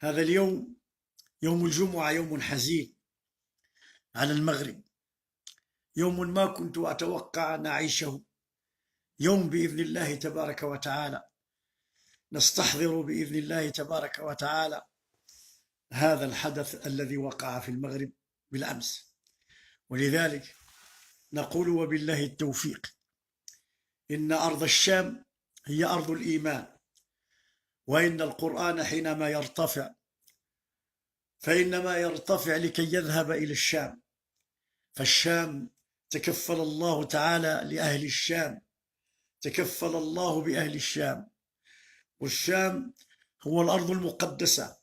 هذا اليوم يوم الجمعة يوم حزين على المغرب، يوم ما كنت أتوقع أن أعيشه، يوم بإذن الله تبارك وتعالى نستحضر بإذن الله تبارك وتعالى هذا الحدث الذي وقع في المغرب بالأمس. ولذلك نقول وبالله التوفيق، إن أرض الشام هي أرض الإيمان، وإن القرآن حينما يرتفع فإنما يرتفع لكي يذهب إلى الشام، فالشام تكفل الله تعالى لأهل الشام، تكفل الله بأهل الشام. والشام هو الأرض المقدسة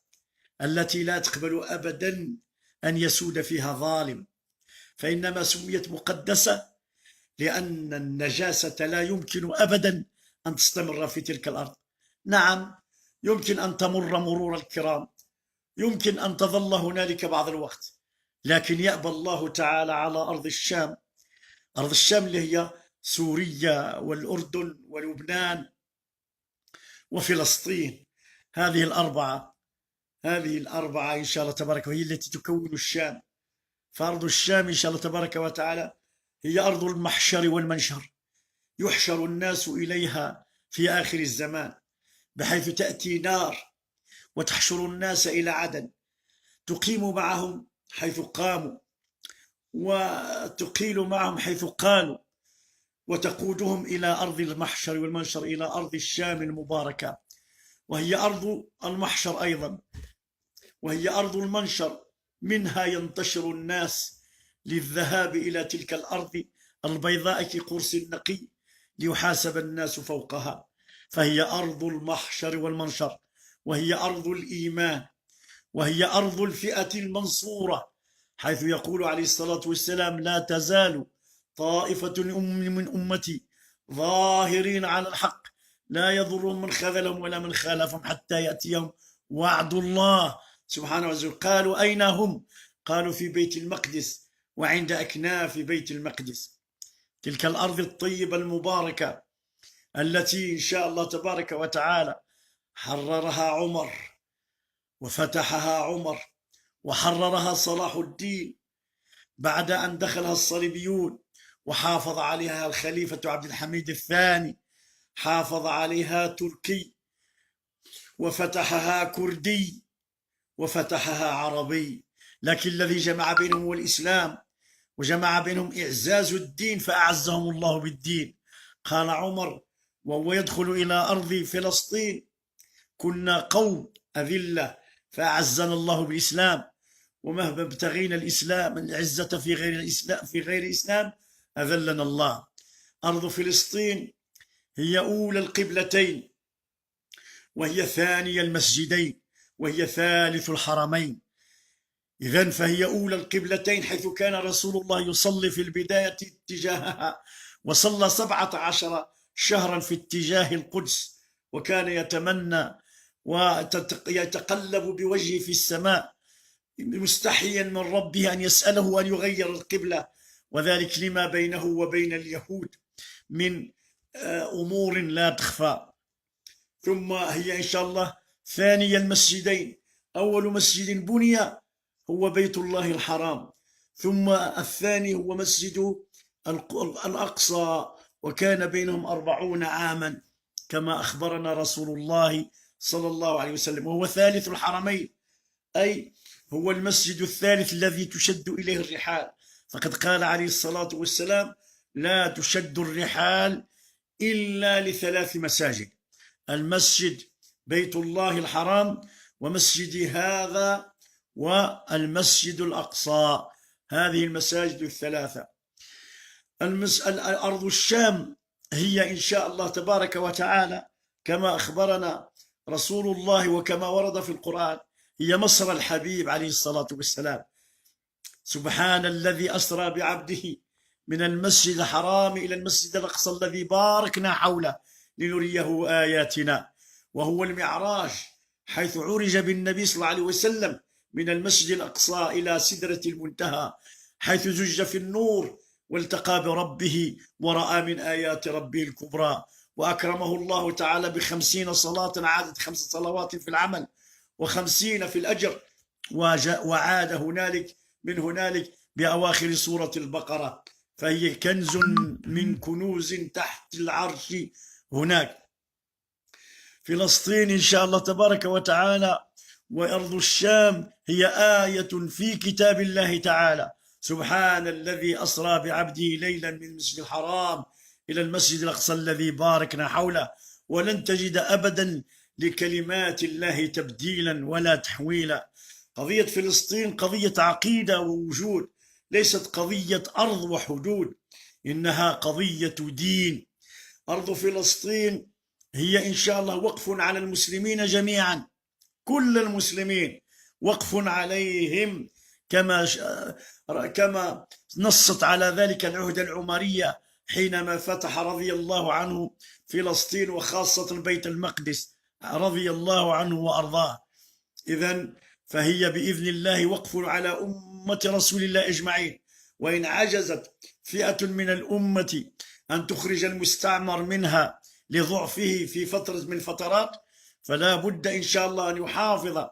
التي لا تقبل أبدا أن يسود فيها ظالم، فإنما سميت مقدسة لأن النجاسة لا يمكن أبدا أن تستمر في تلك الأرض. نعم، يمكن أن تمر مرور الكرام، يمكن أن تظل هنالك بعض الوقت، لكن يأبى الله تعالى على أرض الشام. أرض الشام اللي هي سوريا والأردن ولبنان وفلسطين، هذه الأربعة إن شاء الله تبارك وهي التي تكون الشام. فأرض الشام إن شاء الله تبارك وتعالى هي أرض المحشر والمنشر، يحشر الناس إليها في آخر الزمان، بحيث تأتي نار وتحشر الناس إلى عدن، تقيم معهم حيث قاموا وتقيل معهم حيث قالوا، وتقودهم إلى أرض المحشر والمنشر، إلى أرض الشام المباركة، وهي أرض المحشر أيضا، وهي أرض المنشر، منها ينتشر الناس للذهاب إلى تلك الأرض البيضاء كقرص النقي ليحاسب الناس فوقها. فهي أرض المحشر والمنشر، وهي أرض الإيمان، وهي أرض الفئة المنصورة، حيث يقول عليه الصلاة والسلام: لا تزال طائفة من أمتي ظاهرين على الحق لا يضرهم من خذلهم ولا من خالفهم حتى يأتيهم وعد الله سبحانه وتعالى. قالوا: أين هم؟ قالوا: في بيت المقدس وعند أكناف بيت المقدس، تلك الأرض الطيبة المباركة التي إن شاء الله تبارك وتعالى حررها عمر وفتحها عمر وحررها صلاح الدين بعد أن دخلها الصليبيون، وحافظ عليها الخليفة عبد الحميد الثاني، حافظ عليها تركي، وفتحها كردي، وفتحها عربي، لكن الذي جمع بينهم هو الإسلام، وجمع بينهم إعزاز الدين فأعزهم الله بالدين. قال عمر وهو يدخل إلى أرض فلسطين: كنا قوم أذلة فأعزنا الله بالإسلام، ومهما ابتغينا الإسلام العزة في غير الإسلام أذلنا الله. أرض فلسطين هي أولى القبلتين، وهي ثاني المسجدين، وهي ثالث الحرمين. إذن فهي أولى القبلتين، حيث كان رسول الله يصلي في البداية اتجاهها، وصلى 17 شهرا في اتجاه القدس، وكان يتمنى ويتقلب بوجهه في السماء مستحيا من ربه أن يسأله أن يغير القبلة، وذلك لما بينه وبين اليهود من أمور لا تخفى. ثم هي إن شاء الله ثاني المسجدين، أول مسجد بني هو بيت الله الحرام، ثم الثاني هو مسجد الأقصى، وكان بينهم 40 عاما كما أخبرنا رسول الله صلى الله عليه وسلم. وهو ثالث الحرمين، أي هو المسجد الثالث الذي تشد إليه الرحال، فقد قال عليه الصلاة والسلام: لا تشد الرحال إلا ل3 مساجد: المسجد بيت الله الحرام، ومسجد هذا، والمسجد الأقصى. هذه المساجد ال3. أرض الشام هي إن شاء الله تبارك وتعالى كما أخبرنا رسول الله وكما ورد في القرآن هي مصر الحبيب عليه الصلاة والسلام. سبحان الذي أسرى بعبده من المسجد الحرام إلى المسجد الأقصى الذي باركنا حوله لنريه آياتنا، وهو المعراج، حيث عرج بالنبي صلى الله عليه وسلم من المسجد الأقصى إلى سدرة المنتهى، حيث زج في النور والتقى بربه ورأى من آيات ربه الكبرى، وأكرمه الله تعالى ب50 صلاة عادت 5 صلوات في العمل، 50 في الأجر، وعاد هنالك من هنالك بأواخر سورة البقرة، فهي كنز من كنوز تحت العرش هناك. فلسطين إن شاء الله تبارك وتعالى وأرض الشام هي آية في كتاب الله تعالى. سبحان الذي أسرى بعبده ليلا من المسجد الحرام إلى المسجد الأقصى الذي باركنا حوله. ولن تجد أبدا لكلمات الله تبديلا ولا تحويلا. قضية فلسطين قضية عقيدة ووجود، ليست قضية أرض وحدود، إنها قضية دين. أرض فلسطين هي إن شاء الله وقف على المسلمين جميعا، كل المسلمين وقف عليهم، كما نصت على ذلك العهدة العمرية حينما فتح رضي الله عنه فلسطين وخاصة بيت المقدس رضي الله عنه وأرضاه. إذن فهي بإذن الله وقف على أمة رسول الله أجمعين. وإن عجزت فئة من الأمة أن تخرج المستعمر منها لضعفه في فترة من الفترات، فلا بد إن شاء الله أن يحافظ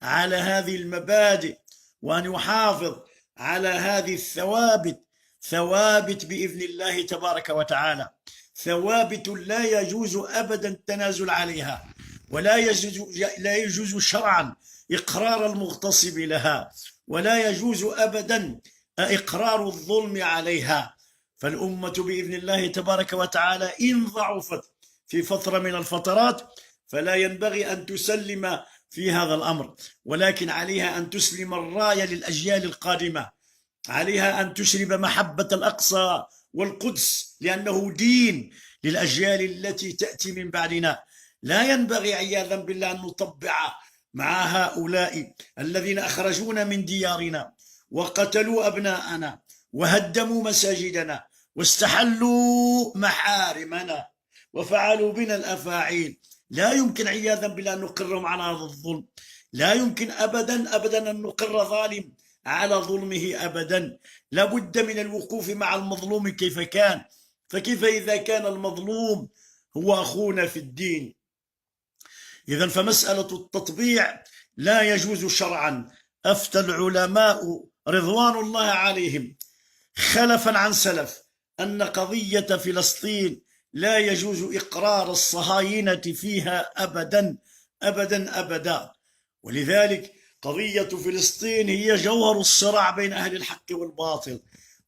على هذه المبادئ وأن يحافظ على هذه الثوابت، ثوابت بإذن الله تبارك وتعالى، ثوابت لا يجوز أبدا التنازل عليها، ولا يجوز شرعا إقرار المغتصب لها، ولا يجوز أبدا إقرار الظلم عليها. فالأمة بإذن الله تبارك وتعالى إن ضعفت في فترة من الفترات فلا ينبغي أن تسلم في هذا الأمر، ولكن عليها أن تسلم الراية للأجيال القادمة، عليها أن تشرب محبة الأقصى والقدس لأنه دين للأجيال التي تأتي من بعدنا. لا ينبغي عياذا بالله أن نطبع مع هؤلاء الذين أخرجونا من ديارنا وقتلوا أبناءنا وهدموا مساجدنا واستحلوا محارمنا وفعلوا بنا الأفاعيل. لا يمكن عياذا بالله أن نقرهم على هذا الظلم، لا يمكن أبدا أبدا أن نقر ظالم على ظلمه أبدا. لابد من الوقوف مع المظلوم كيف كان، فكيف إذا كان المظلوم هو أخونا في الدين. إذن فمسألة التطبيع لا يجوز شرعا. أفتى العلماء رضوان الله عليهم خلفا عن سلف أن قضية فلسطين لا يجوز إقرار الصهاينة فيها أبدا أبدا أبدا. ولذلك قضية فلسطين هي جوهر الصراع بين أهل الحق والباطل،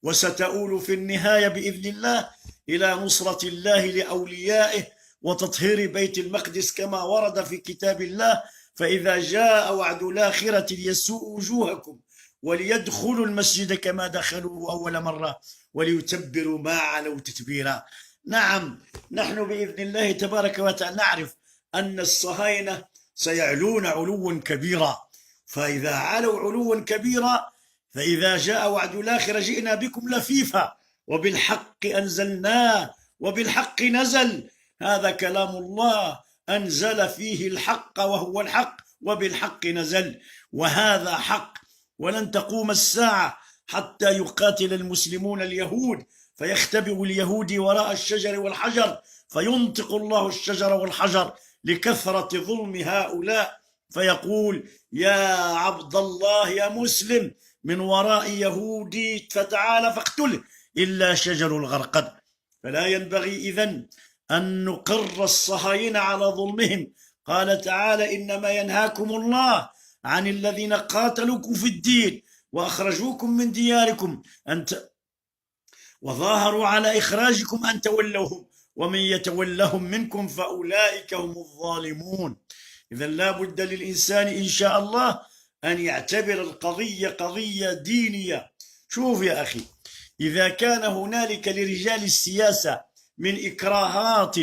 وستؤول في النهاية بإذن الله إلى نصرة الله لأوليائه وتطهير بيت المقدس كما ورد في كتاب الله: فإذا جاء وعد الآخرة ليسوء وجوهكم وليدخلوا المسجد كما دخلوه أول مرة وليتبروا ما علوا تتبيرا. نعم، نحن بإذن الله تبارك وتعالى نعرف أن الصهاينة سيعلون علوا كبيرا، فإذا علوا علوا كبيرا فإذا جاء وعد الآخرة جئنا بكم لفيفا وبالحق أنزلناه وبالحق نزل. هذا كلام الله أنزل فيه الحق وهو الحق وبالحق نزل، وهذا حق. ولن تقوم الساعة حتى يقاتل المسلمون اليهود فيختبئ اليهود وراء الشجر والحجر، فينطق الله الشجر والحجر لكثرة ظلم هؤلاء فيقول: يا عبد الله يا مسلم من وراء يهودي فتعال فاقتله إلا شجر الغرقد. فلا ينبغي إذن أن نقر الصهاينة على ظلمهم. قال تعالى: إنما ينهاكم الله عن الذين قاتلوكم في الدين وأخرجوكم من دياركم وظاهروا على إخراجكم أن تولوهم ومن يتولهم منكم فأولئك هم الظالمون. إذن لا بد للإنسان إن شاء الله أن يعتبر القضية قضية دينية. شوف يا أخي، إذا كان هنالك لرجال السياسة من إكراهات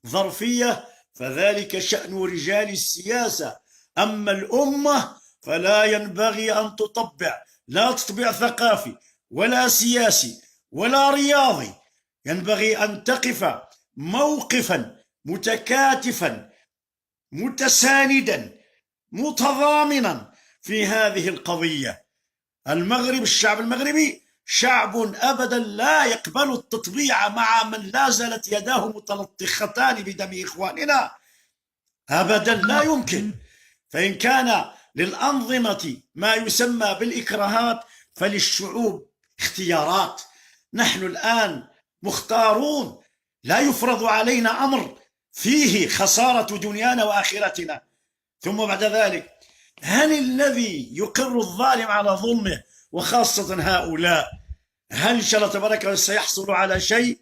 ظرفية فذلك شأن رجال السياسة، أما الأمة فلا ينبغي أن تطبع، لا تطبع ثقافي ولا سياسي ولا رياضي. ينبغي أن تقف موقفا متكاتفا متساندا متضامنا في هذه القضية. المغرب، الشعب المغربي شعب أبدا لا يقبل التطبيع مع من لا زالت يداه متلطختان بدم إخواننا أبدا، لا يمكن. فإن كان للأنظمة ما يسمى بالإكراهات فللشعوب اختيارات. نحن الآن مختارون، لا يفرض علينا أمر فيه خسارة دنيانا وآخرتنا. ثم بعد ذلك، هل الذي يقر الظالم على ظلمه وخاصة هؤلاء، هل إن شاء الله تبارك وتعالى سيحصل على شيء؟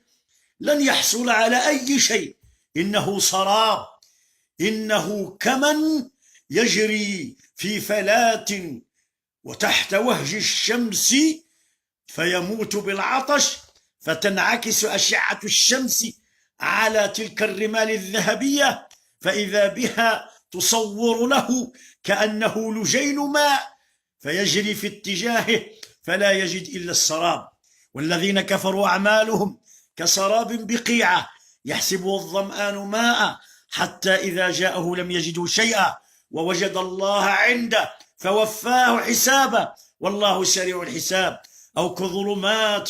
لن يحصل على أي شيء. إنه سراب، إنه كمن يجري في فلاة وتحت وهج الشمس فيموت بالعطش، فتنعكس أشعة الشمس على تلك الرمال الذهبية فإذا بها تصور له كأنه لجين ماء، فيجري في اتجاهه فلا يجد إلا السراب. والذين كفروا أعمالهم كسراب بقيعة يحسبه الظمآن ماء حتى إذا جاءه لم يجده شيئا ووجد الله عنده فوفاه حسابه والله سريع الحساب. أو كظلمات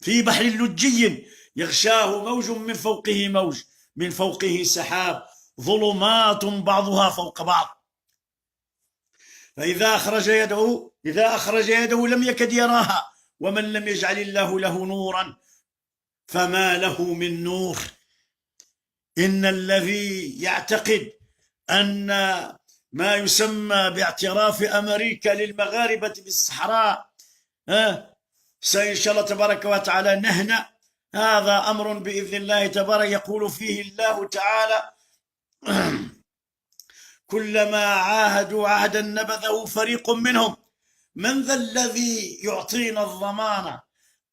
في بحر لجي يغشاه موج من فوقه موج من فوقه سحاب ظلمات بعضها فوق بعض، فإذا أخرج يده لم يكد يراها، ومن لم يجعل الله له نورا فما له من نور. إن الذي يعتقد أن ما يسمى باعتراف أمريكا للمغاربة بالصحراء سإن شاء الله تبارك وتعالى نهنأ، هذا أمر بإذن الله تبارك يقول فيه الله تعالى كلما عاهدوا عهدا نبذه فريق منهم. من ذا الذي يعطينا الضمان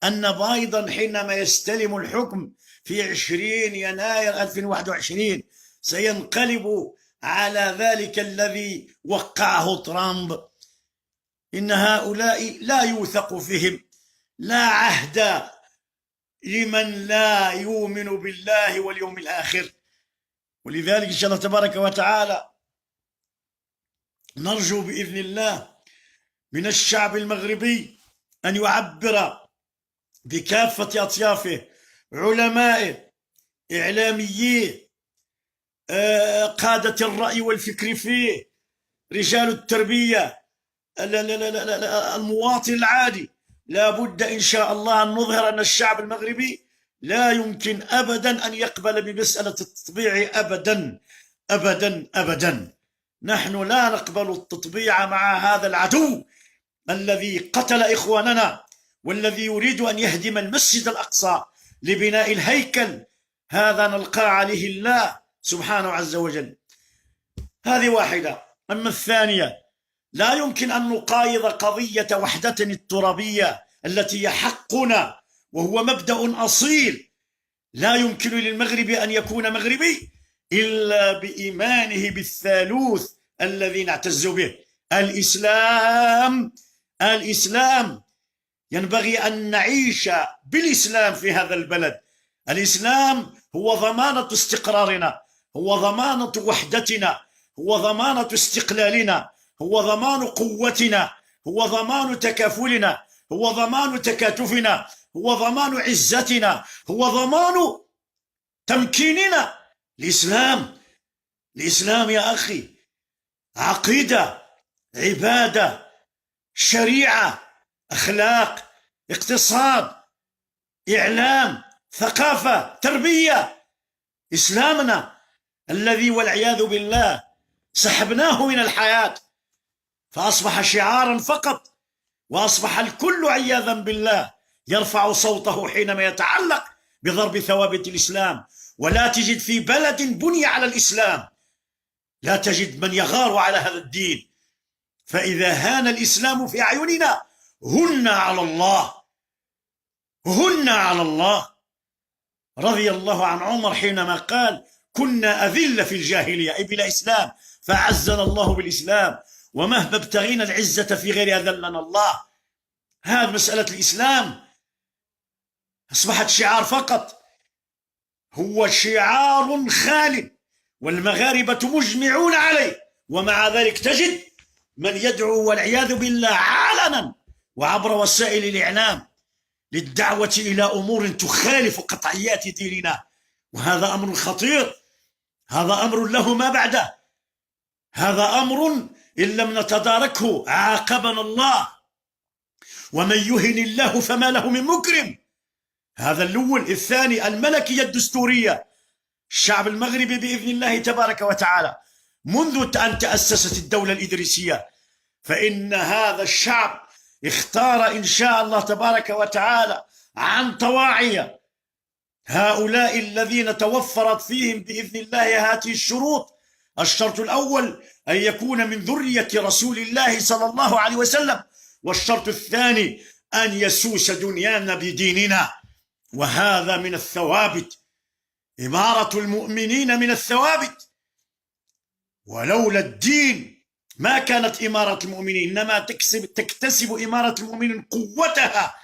أن بايدن حينما يستلم الحكم في 20 يناير 2021 سينقلب على ذلك الذي وقعه ترامب؟ إن هؤلاء لا يوثق فيهم، لا عهد لمن لا يؤمن بالله واليوم الآخر. ولذلك إن شاء الله تبارك وتعالى نرجو بإذن الله من الشعب المغربي أن يعبر بكافة أطيافه، علمائه، إعلامييه، قادة الرأي والفكر فيه، رجال التربية، المواطن العادي. لا بد إن شاء الله أن نظهر أن الشعب المغربي لا يمكن أبدا أن يقبل بمسألة التطبيع أبدا أبدا أبدا. نحن لا نقبل التطبيع مع هذا العدو الذي قتل إخواننا والذي يريد أن يهدم المسجد الأقصى لبناء الهيكل، هذا نلقى عليه الله سبحانه عز وجل. هذه واحدة. أما الثانية، لا يمكن أن نقايض قضية وحدتنا الترابية التي هي حقنا وهو مبدأ أصيل. لا يمكن للمغرب أن يكون مغربي إلا بإيمانه بالثالوث الذي نعتز به، الإسلام. ينبغي أن نعيش بالإسلام في هذا البلد. الإسلام هو ضمانة استقرارنا، هو ضمانة وحدتنا، هو ضمانة استقلالنا، هو ضمان قوتنا، هو ضمان تكافلنا، هو ضمان تكاتفنا، هو ضمان عزتنا، هو ضمان تمكيننا. الإسلام يا أخي عقيدة، عبادة، شريعة، أخلاق، اقتصاد، إعلام، ثقافة، تربية. إسلامنا الذي والعياذ بالله سحبناه من الحياة فأصبح شعارا فقط، وأصبح الكل عياذا بالله يرفع صوته حينما يتعلق بضرب ثوابت الإسلام. ولا تجد في بلد بني على الإسلام لا تجد من يغار على هذا الدين. فإذا هان الإسلام في أعيننا هن على الله. رضي الله عن عمر حينما قال كنا أذل في الجاهلية أي بلا إسلام فأعزنا الله بالإسلام، ومهما ابتغينا العزة في غير أذلنا الله. هذه مسألة الإسلام أصبحت شعار فقط، هو شعار خالد والمغاربة مجمعون عليه، ومع ذلك تجد من يدعو والعياذ بالله علنا وعبر وسائل الإعلام للدعوة إلى أمور تخالف قطعيات ديننا. وهذا أمر خطير، هذا أمر له ما بعده. هذا أمر إن لم نتداركه عاقبنا الله، ومن يهن الله فما له من مكرم. هذا الأول. الثاني الملكية الدستورية. الشعب المغربي بإذن الله تبارك وتعالى منذ أن تأسست الدولة الإدريسية فإن هذا الشعب اختار إن شاء الله تبارك وتعالى عن طواعية هؤلاء الذين توفرت فيهم بإذن الله هذه الشروط. الشرط الأول أن يكون من ذرية رسول الله صلى الله عليه وسلم، والشرط الثاني أن يسوس دنيانا بديننا، وهذا من الثوابت. إمارة المؤمنين من الثوابت، ولولا الدين ما كانت إمارة المؤمنين، إنما تكتسب إمارة المؤمنين قوتها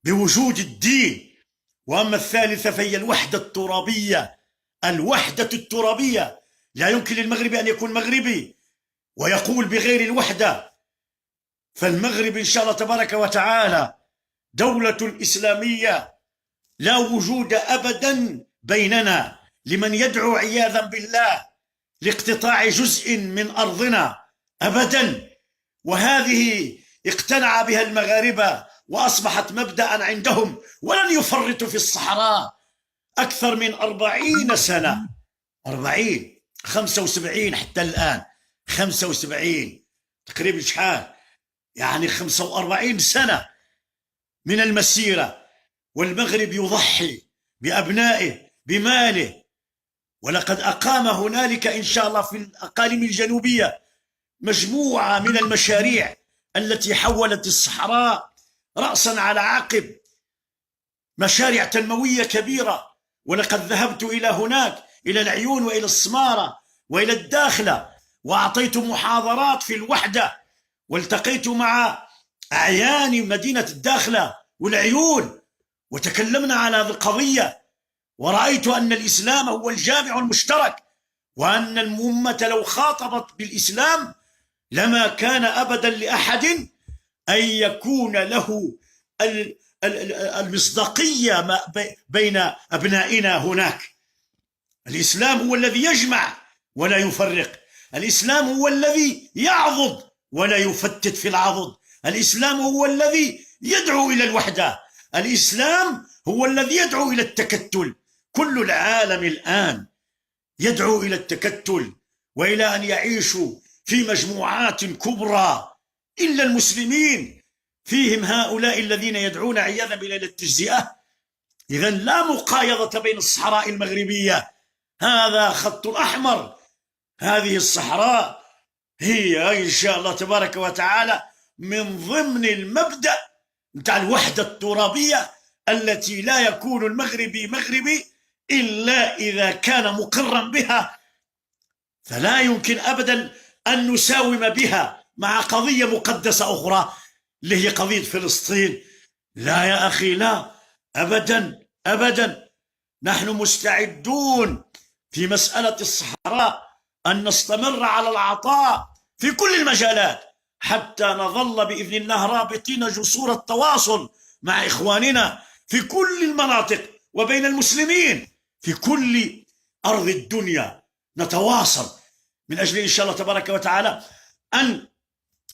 بوجود الدين. وأما الثالثة فهي الوحدة الترابية. الوحدة الترابية، لا يمكن للمغربي أن يكون مغربي ويقول بغير الوحدة. فالمغرب إن شاء الله تبارك وتعالى دولة إسلامية لا وجود أبدا بيننا لمن يدعو عياذا بالله لاقتطاع جزء من أرضنا أبدا. وهذه اقتنع بها المغاربة وأصبحت مبدأ عندهم، ولن يفرطوا في الصحراء أكثر من 40 سنة. 40 75 حتى الآن، 75 تقريبا شحال يعني 45 سنة من المسيرة، والمغرب يضحي بأبنائه بماله. ولقد أقام هنالك إن شاء الله في الأقاليم الجنوبية مجموعة من المشاريع التي حولت الصحراء رأسا على عقب، مشاريع تنموية كبيرة. ولقد ذهبت إلى هناك، إلى العيون وإلى الصمارة وإلى الداخلة، وأعطيت محاضرات في الوحدة، والتقيت مع أعيان مدينة الداخلة والعيون، وتكلمنا على هذه القضية، ورأيت أن الإسلام هو الجامع المشترك، وأن الأمة لو خاطبت بالإسلام لما كان أبدا لأحد أن يكون له المصداقية بين أبنائنا هناك. الإسلام هو الذي يجمع ولا يفرق، الإسلام هو الذي يعضد ولا يفتت في العضد، الإسلام هو الذي يدعو إلى الوحدة، الإسلام هو الذي يدعو إلى التكتل. كل العالم الآن يدعو إلى التكتل وإلى أن يعيشوا في مجموعات كبرى، إلا المسلمين فيهم هؤلاء الذين يدعون عياذا بالله إلى التجزئة. إذن لا مقايضة بين الصحراء المغربية، هذا خط أحمر. هذه الصحراء هي إن شاء الله تبارك وتعالى من ضمن المبدأ متاع الوحدة الترابية التي لا يكون المغربي مغربي إلا إذا كان مقرا بها، فلا يمكن أبدا أن نساوم بها مع قضية مقدسة أخرى اللي هي قضية فلسطين. لا يا أخي، لا أبدا أبدا. نحن مستعدون في مسألة الصحراء أن نستمر على العطاء في كل المجالات حتى نظل بإذن الله رابطين جسور التواصل مع إخواننا في كل المناطق وبين المسلمين في كل أرض الدنيا. نتواصل من أجل إن شاء الله تبارك وتعالى أن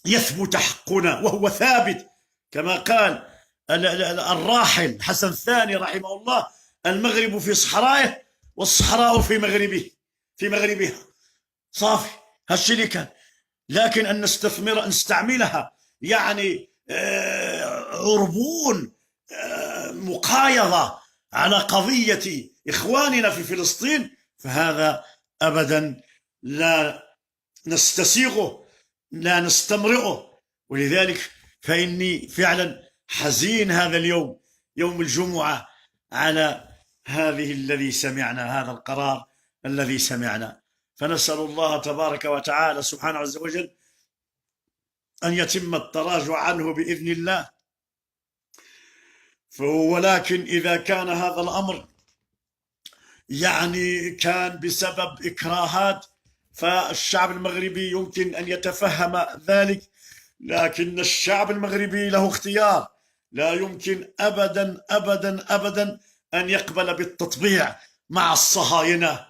يثبت حقنا، وهو ثابت كما قال الراحل حسن الثاني رحمه الله: المغرب في صحرائه والصحراء في مغربه، في مغربها. صافي هالشي اللي كان. لكن أن نستعملها يعني عربون مقايضة على قضية إخواننا في فلسطين، فهذا أبدا لا نستسيغه، لا نستمرئه. ولذلك فإني فعلا حزين هذا اليوم، يوم الجمعة، على هذه الذي سمعنا، هذا القرار الذي سمعنا. فنسأل الله تبارك وتعالى سبحانه عز وجل أن يتم التراجع عنه بإذن الله. ولكن إذا كان هذا الأمر يعني كان بسبب إكراهات فالشعب المغربي يمكن أن يتفهم ذلك، لكن الشعب المغربي له اختيار، لا يمكن أبدا أبدا أبدا أن يقبل بالتطبيع مع الصهاينة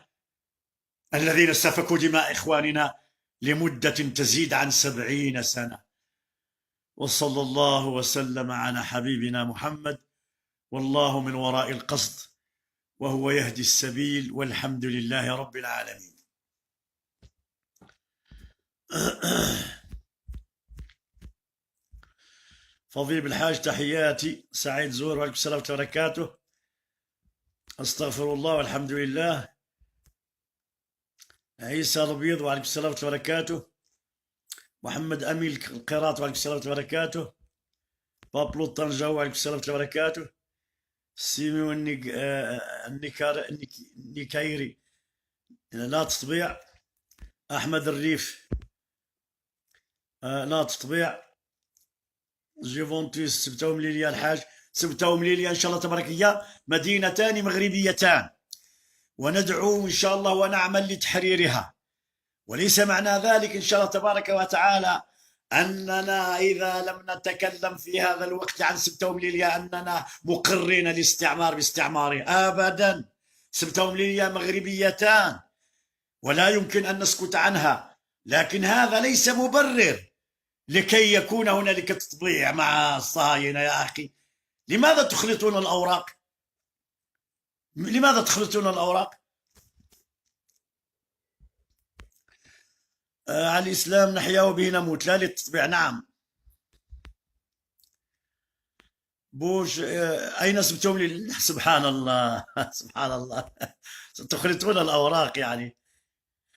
الذين سفكوا دماء إخواننا لمدة تزيد عن 70 سنة. وصلى الله وسلم على حبيبنا محمد، والله من وراء القصد وهو يهدي السبيل، والحمد لله رب العالمين. فضيل الحاج تحياتي، سعيد زور، وعليكم السلام ورحمة الله وبركاته. استغفر الله والحمد لله. عيسى البيض، وعليكم السلام ورحمة الله وبركاته. محمد أمين القيراط، وعليكم السلام ورحمة الله وبركاته. بابلو الطنجاوي، وعليكم السلام ورحمة الله وبركاته. سيميون النكايري، لا تطبيع. أحمد الريف، لا تطبيع. جيفونتيس، سبتهم لي يا الحاج، سبتهم لي إن شاء الله تبارك الله. مدينتان مغربيتان، وندعو إن شاء الله ونعمل لتحريرها. وليس معنى ذلك إن شاء الله تبارك وتعالى أننا إذا لم نتكلم في هذا الوقت عن سبتهم ليليا أننا مقرين الاستعمار باستعماره، أبدا. سبتهم ليليا مغربيتان ولا يمكن أن نسكت عنها، لكن هذا ليس مبرر لكي يكون هنالك تطبيع مع الصهاينة. يا أخي، لماذا تخلطون الأوراق؟ لماذا تخلطون الأوراق؟ على الإسلام نحيا وبه نموت، لا للتطبيع. نعم. بوش، أين سبتم لي؟ سبحان الله سبحان الله. تخلطون الأوراق يعني.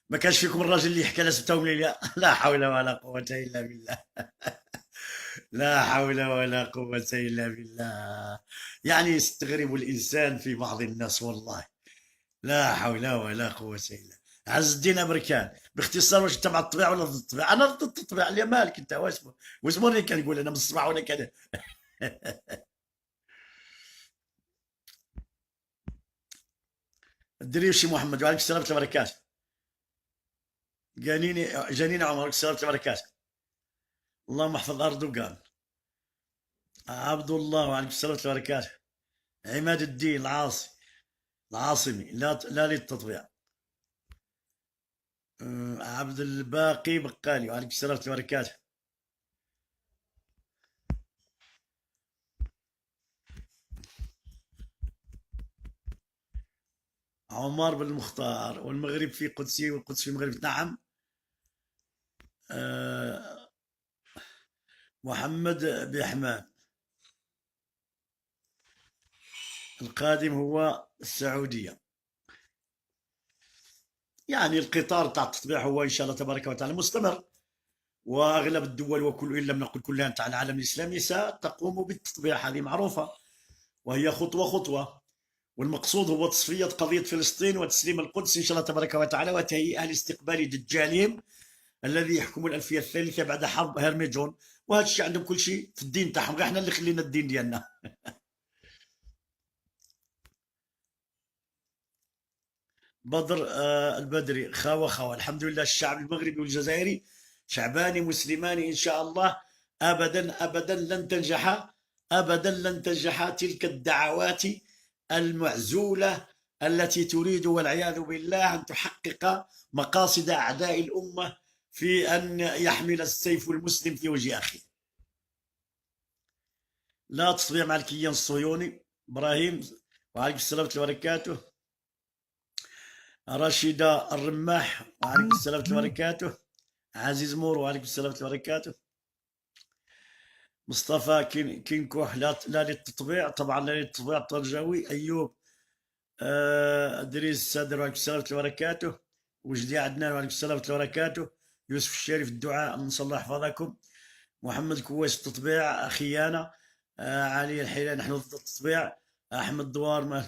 ما كانش فيكم الراجل اللي يحكي لسبتهم لي؟ لا حول ولا قوة إلا بالله لا حول ولا قوة إلا بالله. يعني يستغرب الإنسان في بعض الناس والله. لا حول ولا قوة إلا. عز الدين أمريكان، باختصار، واش تبع الطبيعة ولا ضد الطبيعة؟ أنا ضد الطبيعة. اللي مالك أنت؟ واسمه اللي كان يقول أنا من الصباح وأنا كذا الدريوشي محمد، وعليكم السلام ورحمة الله وبركاته. جانيني عمر، وعليكم السلام ورحمة الله وبركاته. اللهم احفظ أردوغان. عبد الله، وعليكم السلام ورحمة الله وبركاته. عماد الدين العاصمي، لا للتطبيع. عبد الباقي بقالي، وعليكم السلام ورحمة الله وبركاته. عمر بن المختار، والمغرب في قدسي والقدس في المغرب. نعم. محمد بحمان، القادم هو السعودية. يعني القطار تاع التطبيع هو إن شاء الله تبارك وتعالى مستمر، وأغلب الدول وكل، إن لم نقل كلها، تاع العالم الإسلامي ستقوم بالتطبيع. هذه معروفة، وهي خطوة خطوة. والمقصود هو تصفية قضية فلسطين وتسليم القدس إن شاء الله تبارك وتعالى، وتهيئة لاستقبال دجالهم الذي يحكم الألفية الثالثة بعد حرب هرمجون. وهذا الشيء عندهم كل شيء في الدين تاعهم، غير احنا اللي خلينا الدين ديالنا. بدر البدري، خاوة الحمد لله. الشعب المغربي والجزائري شعبان مسلمان إن شاء الله. أبدا أبدا لن تنجح، أبدا لن تنجح تلك الدعوات المعزولة التي تريد والعياذ بالله أن تحقق مقاصد أعداء الأمة في أن يحمل السيف المسلم في وجه أخيه. لا تطبيع مع الكيان الصهيوني. إبراهيم، وعليكم السلام ورحمة الله وبركاته. رشيدة الرماح، وعليكم السلام ورحمة الله وبركاته. عزيز مور، وعليكم السلام ورحمة الله وبركاته. مصطفى كينكوح، لا للتطبيع طبعا، لا للتطبيع. الطرجاوي أيوب، ادريس السادر، وعليكم السلام ورحمة الله وبركاته. وجدي عدنان، وعليكم السلام ورحمة الله وبركاته. يوسف الشريف الدعاء، نسأل الله يحفظكم. محمد كويس، التطبيع خيانة. علي الحيلة، نحن ضد التطبيع. أحمد دوار،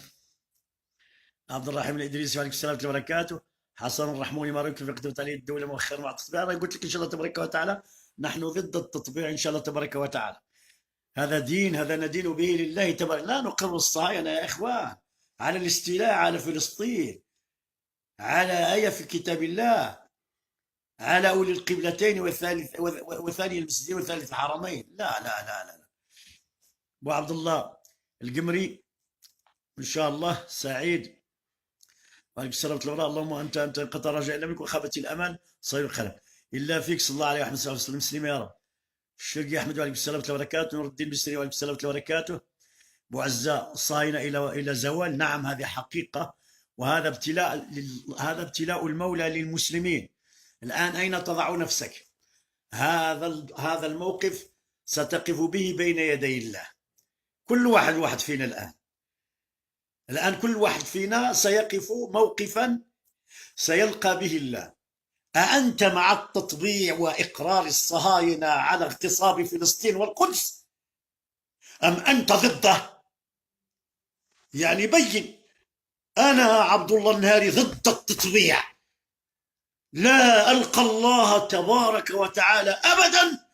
عبد الرحيم الإدريسي، وعليكم السلام ورحمة الله وبركاته. حسن الرحموني، ما رأيكم في قدمت عليه الدولة مؤخرا مع التطبيع؟ أنا قلت لك إن شاء الله تبارك وتعالى نحن ضد التطبيع إن شاء الله تبارك وتعالى. هذا دين، هذا ندين به لله تبارك. لا نقر الصهاينة يا إخوان على الاستيلاء على فلسطين، على آية في كتاب الله، على أولي القبلتين وثاني المسجدين وثالث الحرمين. لا لا لا لا. أبو عبد الله القمري، إن شاء الله سعيد، وعليكم السلام ورحمة الله. اللهم أنت قد رجع إلى منك وخابت الأمان، صير الخلف. إلا فيك صلى الله عليه وسلم مسلم يا رب. الشرقي أحمد وعليكم السلام وبركاته. نور الدين بسري وعليكم السلام وبركاته. أبو عزاء الصهاينة إلى زوال. نعم هذه حقيقة، وهذا ابتلاء هذا ابتلاء المولى للمسلمين. الآن أين تضع نفسك؟ هذا الموقف ستقف به بين يدي الله. كل واحد فينا الآن كل واحد فينا سيقف موقفا سيلقى به الله. أأنت مع التطبيع وإقرار الصهاينة على اغتصاب فلسطين والقدس، أم أنت ضده؟ يعني بين. أنا عبد الله النهاري ضد التطبيع، لا ألقى الله تبارك وتعالى أبدا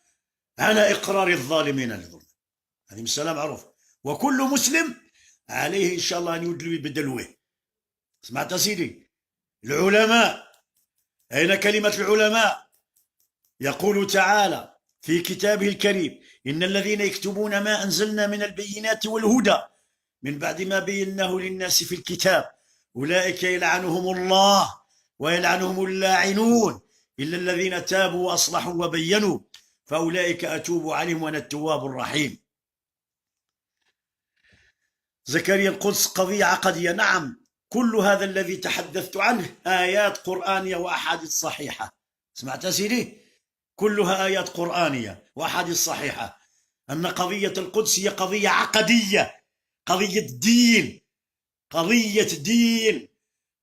على إقرار الظالمين للظلم. هذه مسألة معروفة، وكل مسلم عليه إن شاء الله أن يدلي بدلوه. سمعت سيدي؟ العلماء، أين كلمة العلماء؟ يقول تعالى في كتابه الكريم: إن الذين يكتبون ما أنزلنا من البينات والهدى من بعد ما بيناه للناس في الكتاب أولئك يلعنهم الله ويلعنهم اللاعنون إلا الذين تابوا وأصلحوا وبينوا فأولئك أتوب عليهم وأنا التواب الرحيم. زكريا القدس قضية عقدية. نعم، كل هذا الذي تحدثت عنه آيات قرآنية وأحاديث صحيحة. سمعت سيدي؟ كلها آيات قرآنية وأحاديث صحيحة. أن قضية القدس هي قضية عقدية، قضية دين،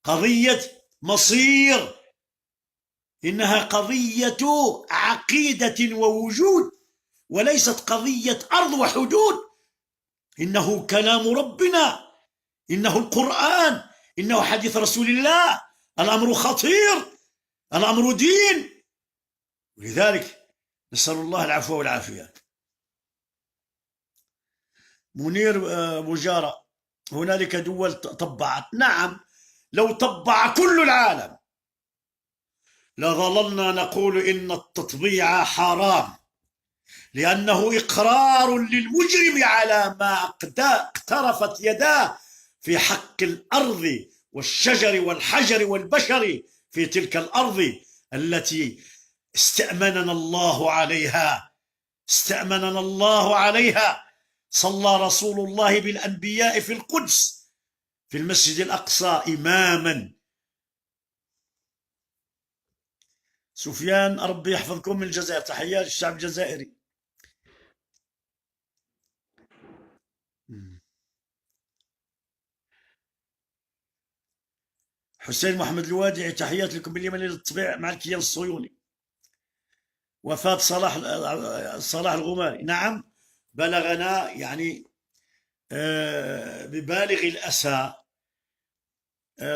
قضية مصير. إنها قضية عقيدة ووجود، وليست قضية أرض وحدود. إنه كلام ربنا، إنه القرآن، إنه حديث رسول الله. الأمر خطير، الأمر دين، ولذلك نسأل الله العفو والعافية. منير بوجارة: هنالك دول طبعت. نعم، لو طبع كل العالم لظللنا نقول إن التطبيع حرام، لأنه إقرار للمجرم على ما اقترفت يداه في حق الأرض والشجر والحجر والبشر في تلك الأرض التي استأمننا الله عليها. صلى رسول الله بالأنبياء في القدس في المسجد الأقصى إماما. سفيان: ربي يحفظكم من الجزائر، تحيات الشعب الجزائري. حسين محمد الوادعي: تحيات لكم باليمن للطبيع مع الكيان الصهيوني. وفاة صلاح الغماري: نعم بلغنا يعني ببالغ الأسى.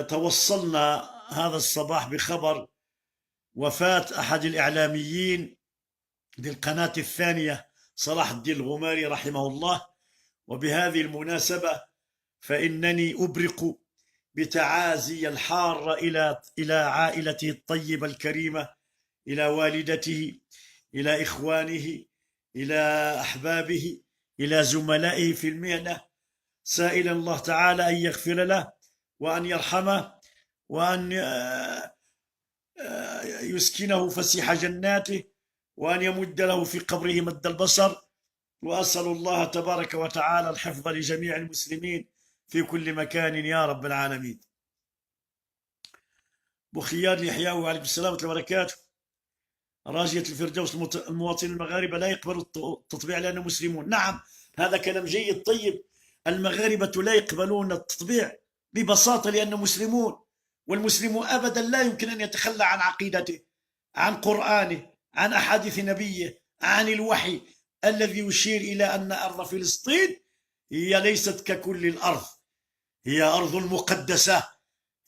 توصلنا هذا الصباح بخبر وفاة أحد الإعلاميين للقناة الثانية صلاح الدين الغماري رحمه الله. وبهذه المناسبة فإنني أبرق بتعازي الحارة إلى عائلته الطيبة الكريمة، إلى والدته، إلى إخوانه، إلى أحبابه، إلى زملائه في المهنة، سائلا الله تعالى أن يغفر له وأن يرحمه وأن يسكنه فسيح جناته وأن يمد له في قبره مد البصر. وأسأل الله تبارك وتعالى الحفظ لجميع المسلمين في كل مكان يا رب العالمين. بخيار اليحيوي: وعليكم السلام ورحمة الله وبركاته. راجية الفردوس: المواطنين المغاربة لا يقبلوا التطبيع لأنهم مسلمون. نعم، هذا كلام جيد طيب. المغاربة لا يقبلون التطبيع ببساطة لأنهم مسلمون، والمسلم أبدا لا يمكن أن يتخلى عن عقيدته، عن قرآنه، عن أحاديث نبيه، عن الوحي الذي يشير إلى أن أرض فلسطين هي ليست ككل الأرض، هي أرض المقدسة،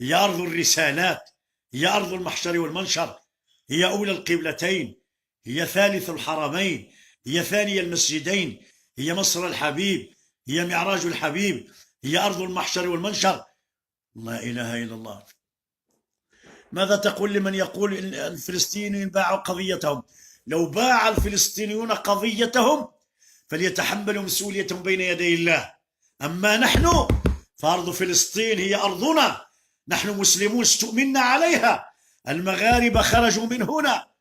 هي أرض الرسالات، هي أرض المحشر والمنشر، هي أولى القبلتين، هي ثالث الحرمين، هي ثاني المسجدين، هي مصر الحبيب، هي معراج الحبيب، هي أرض المحشر والمنشر. لا إله إلا الله. ماذا تقول لمن يقول إن الفلسطينيين باعوا قضيتهم؟ لو باع الفلسطينيون قضيتهم فليتحملوا مسؤوليتهم بين يدي الله. أما نحن فأرض فلسطين هي أرضنا، نحن مسلمون استؤمنا عليها. المغاربة خرجوا من هنا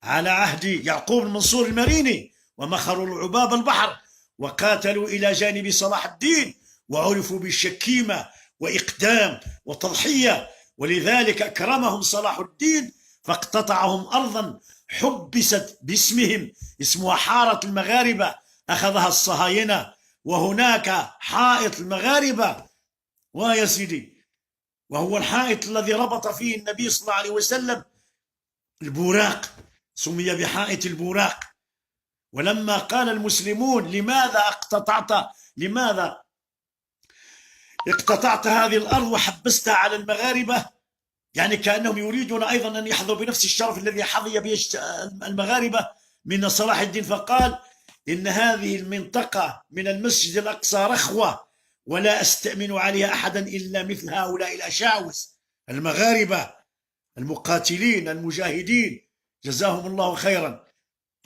على عهد يعقوب المنصور المريني، ومخروا العباب البحر، وقاتلوا إلى جانب صلاح الدين، وعرفوا بالشكيمة وإقدام وتضحية، ولذلك أكرمهم صلاح الدين فاقتطعهم أرضا حبست باسمهم، اسمها حارة المغاربة، أخذها الصهاينة، وهناك حائط المغاربة، ويا سيدي، وهو الحائط الذي ربط فيه النبي صلى الله عليه وسلم البوراق، سمي بحائط البوراق. ولما قال المسلمون لماذا اقتطعت هذه الأرض وحبستها على المغاربة، يعني كأنهم يريدون أيضا أن يحظوا بنفس الشرف الذي حظي به المغاربة من صلاح الدين، فقال إن هذه المنطقة من المسجد الأقصى رخوة، ولا أستأمن عليها أحدا إلا مثل هؤلاء الأشاوس المغاربة المقاتلين المجاهدين، جزاهم الله خيرا.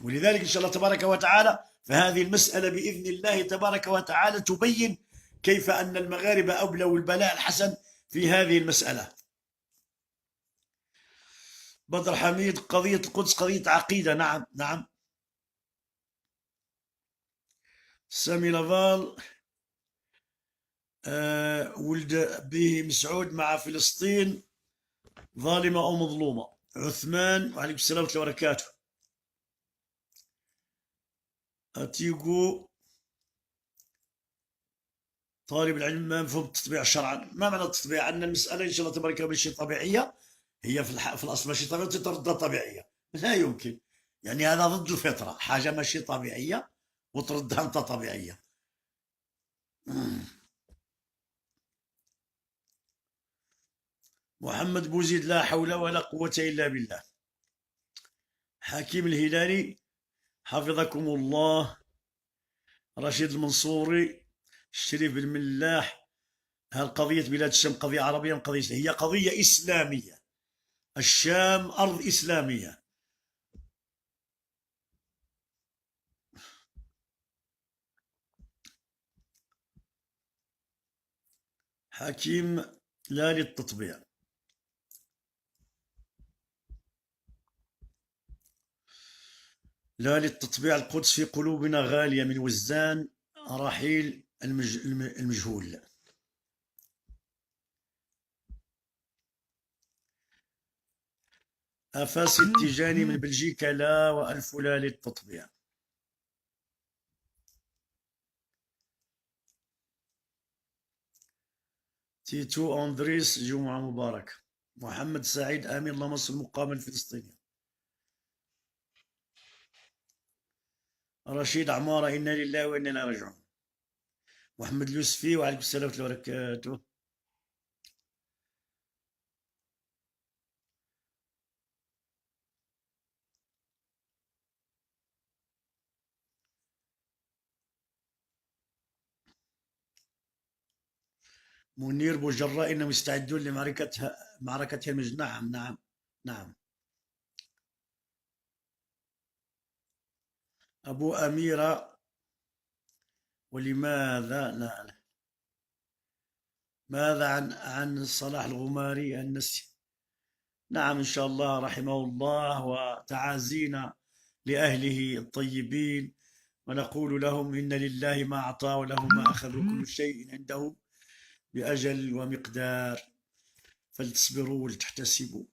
ولذلك إن شاء الله تبارك وتعالى فهذه المسألة بإذن الله تبارك وتعالى تبين كيف أن المغاربة أبلوا البلاء الحسن في هذه المسألة. بدر حميد، قضية القدس قضية عقيدة. نعم نعم. سامي لافال، ولد به مسعود مع فلسطين ظالمة أو مظلومة. عثمان، وعليكم السلام ورحمة الله وبركاته. أتيجو، طالب العلم ما مفهوم التطبيع شرعا. ما معنى التطبيع؟ أن المسألة إن شاء الله تبارك ماشي طبيعية، هي في الأصل ماشي طبيعية وتردها طبيعية، لا يمكن، يعني هذا ضد الفطرة، حاجة ماشي طبيعية وتردها أنت طبيعية. محمد بوزيد، لا حول ولا قوة إلا بالله. حكيم الهلالي، حفظكم الله. رشيد المنصوري، الشريف بن ملاح، هل قضية بلاد الشام قضية عربية أم قضية إسلامية؟ هي قضية إسلامية، الشام أرض إسلامية. حكيم، لا للتطبيع. لا للتطبيع، القدس في قلوبنا غالية، من وزان رحيل المجهول. أفاس التجاني من بلجيكا، لا، وألف لا للتطبيع. تيتو أندريس، جمعة مباركة. محمد سعيد، آمين، اللهم انصر المقاومة الفلسطينية. رشيد عمارة، إنا لله وإنا إليه راجعون. محمد اليوسفي، وعليكم السلام ورحمة الله وبركاته. منير بوجراء، إنهم يستعدون معركة نعم نعم نعم. أبو أميرة، ولماذا لا. ماذا عن صلاح الغماري النسي؟ نعم إن شاء الله رحمه الله، وتعازينا لأهله الطيبين، ونقول لهم إن لله ما أعطى وله ما أخذ، وكل شيء عنده بأجل ومقدار، فلتصبروا ولتحتسبوا.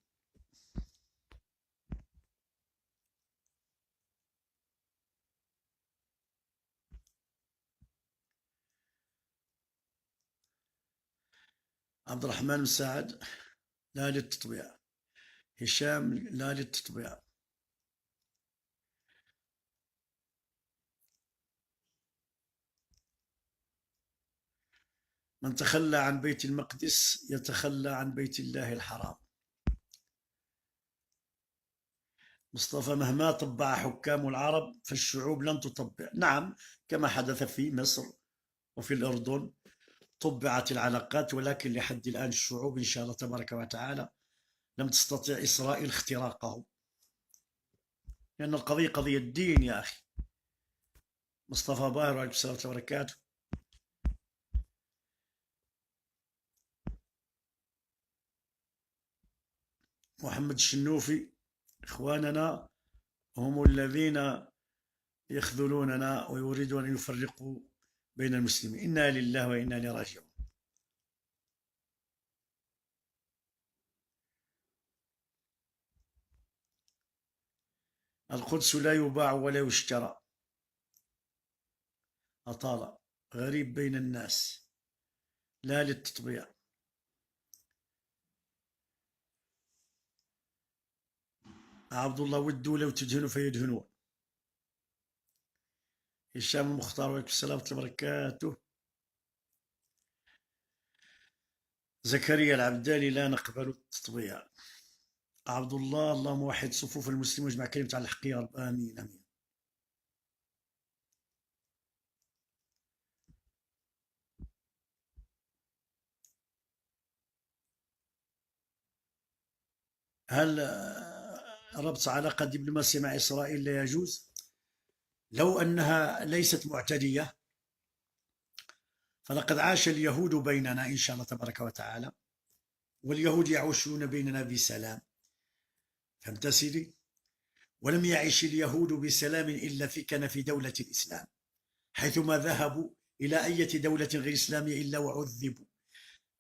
عبد الرحمن مساعد، لا للتطبيع. هشام، لا للتطبيع. من تخلى عن بيت المقدس يتخلى عن بيت الله الحرام. مصطفى، مهما طبع حكام العرب فالشعوب لن تطبع. نعم، كما حدث في مصر وفي الأردن، طبعت العلاقات، ولكن لحد الآن الشعوب إن شاء الله تبارك وتعالى لم تستطيع إسرائيل اختراقه، لأن القضية قضية دين يا أخي. مصطفى باهر، وعليكم السلام ورحمة الله وبركاته. محمد الشنوفي، إخواننا هم الذين يخذلوننا ويريدون أن يفرقوا بين المسلمين. إنا لله وإنا إليه راجعون. القدس لا يباع ولا يشترى. أطال غريب بين الناس لا للتطبيع. عبد الله ودوا لو تدهنوا فيدهنون. هشام المختار وعليكم السلام ورحمة الله وبركاته. زكريا العبدالي لا نقبل التطبيع. عبد الله اللهم وحد صفوف المسلمين واجمع كلمة على الحق يا رب، آمين آمين. هل ربط علاقة دبلوماسية مع إسرائيل لا يجوز؟ لو أنها ليست معتدية فلقد عاش اليهود بيننا إن شاء الله تبارك وتعالى، واليهود يعيشون بيننا بسلام. فهمت سيدي؟ ولم يعش اليهود بسلام إلا في كان في دولة الإسلام، حيثما ذهبوا إلى أي دولة غير إسلامية إلا وعذبوا.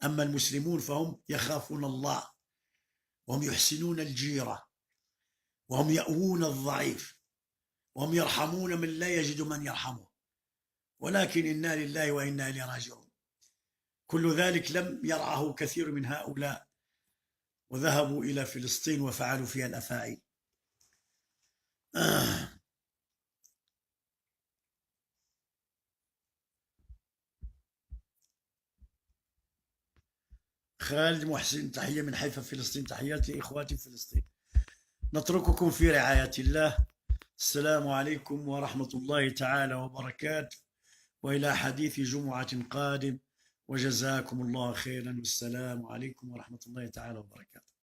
أما المسلمون فهم يخافون الله، وهم يحسنون الجيرة، وهم يأوون الضعيف، وهم يرحمون من لا يجد من يرحمه. ولكن إنا لله وإنا إليه راجعون. كل ذلك لم يرعه كثير من هؤلاء، وذهبوا إلى فلسطين وفعلوا فيها الأفاعيل. خالد محسن تحية من حيفا فلسطين. تحياتي إخواتي في فلسطين. نترككم في رعاية الله. السلام عليكم ورحمة الله تعالى وبركاته، وإلى حديث جمعة قادم، وجزاكم الله خيرا، والسلام عليكم ورحمة الله تعالى وبركاته.